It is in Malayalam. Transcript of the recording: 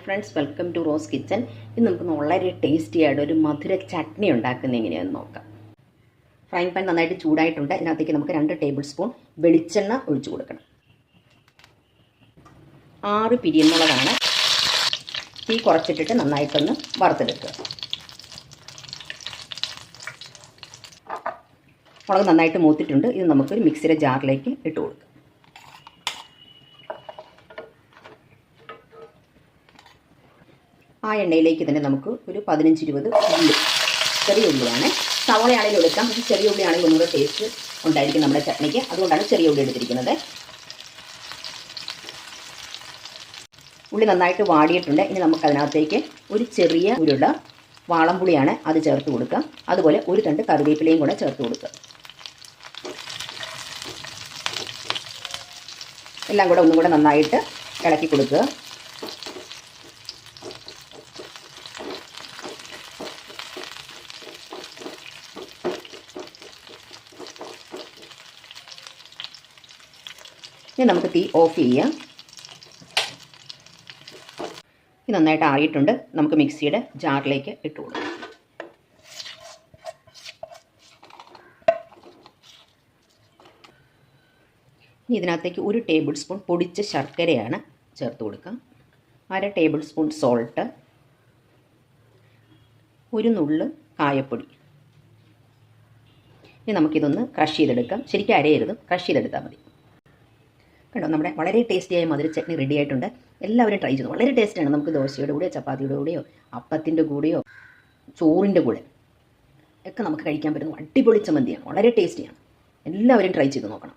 Friends, welcome to Rose Kitchen. ഇന്ന് നമുക്ക് വളരെ ടേസ്റ്റി ആയിട്ട് ഒരു മധുര ചട്നി ഉണ്ടാക്കുന്ന എങ്ങനെയാണെന്ന് നോക്കാം. ഫ്രൈങ് പാൻ നന്നായിട്ട് ചൂടായിട്ടുണ്ട്. ഇതിനകത്തേക്ക് നമുക്ക് 2 ടേബിൾ സ്പൂൺ വെളിച്ചെണ്ണ ഒഴിച്ചു കൊടുക്കണം. 6 പിരിയമുളകാണ്. തീ കുറച്ചിട്ടിട്ട് നന്നായിട്ടൊന്ന് വറുത്തെടുക്കുക. മുളക് നന്നായിട്ട് മൂത്തിട്ടുണ്ട്. ഇത് നമുക്കൊരു മിക്സിയുടെ ജാറിലേക്ക് ഇട്ട് കൊടുക്കാം. ആ എണ്ണയിലേക്ക് തന്നെ നമുക്ക് ഒരു 15-20 ഉള്ളി, ചെറിയ ഉള്ളിയാണ്. സവോളയാണെങ്കിലും എടുക്കാം, പക്ഷേ ചെറിയ ഉള്ളിയാണെങ്കിൽ ഒന്നുകൂടെ ടേസ്റ്റ് ഉണ്ടായിരിക്കും നമ്മുടെ ചട്നിക്ക്. അതുകൊണ്ടാണ് ചെറിയ ഉള്ളി എടുത്തിരിക്കുന്നത്. ഉള്ളി നന്നായിട്ട് വാടിയിട്ടുണ്ട്. ഇനി നമുക്ക് അതിനകത്തേക്ക് ഒരു ചെറിയ ഉരുള വാളംപുളിയാണ് അത് ചേർത്ത് കൊടുക്കുക. അതുപോലെ ഒരു തണ്ട് കറിവേപ്പിലയും കൂടെ ചേർത്ത് കൊടുക്കുക. എല്ലാം കൂടെ ഒന്നും കൂടെ നന്നായിട്ട് ഇളക്കി കൊടുക്കുക. ഇനി നമുക്ക് തീ ഓഫ് ചെയ്യാം. ഇത് നന്നായിട്ട് ആറിയിട്ടുണ്ട്. നമുക്ക് മിക്സിയുടെ ജാറിലേക്ക് ഇട്ട് കൊടുക്കാം. ഇനി ഇതിനകത്തേക്ക് 1 ടേബിൾ സ്പൂൺ പൊടിച്ച ശർക്കരയാണ് ചേർത്ത് കൊടുക്കുക. 1/2 ടേബിൾ സ്പൂൺ സോൾട്ട്, ഒരു നുള്ള് കായപ്പൊടി. ഇനി നമുക്കിതൊന്ന് ക്രഷ് ചെയ്തെടുക്കാം. ശരിക്കും അരയരുത്, ക്രഷ് ചെയ്തെടുത്താൽ മതി. കണ്ടോ, നമ്മുടെ വളരെ ടേസ്റ്റിയായ മധുര ചട്നി റെഡി ആയിട്ടുണ്ട്. എല്ലാവരും ട്രൈ ചെയ്തു. വളരെ ടേസ്റ്റാണ്. നമുക്ക് ദോശയുടെ കൂടെയോ ചപ്പാത്തിയുടെ കൂടെയോ അപ്പത്തിൻ്റെ കൂടെയോ ചോറിൻ്റെ കൂടെ ഒക്കെ നമുക്ക് കഴിക്കാൻ പറ്റുന്ന അടിപൊളി ചമ്മന്തിയാണ്. വളരെ ടേസ്റ്റിയാണ്. എല്ലാവരും ട്രൈ ചെയ്ത് നോക്കണം.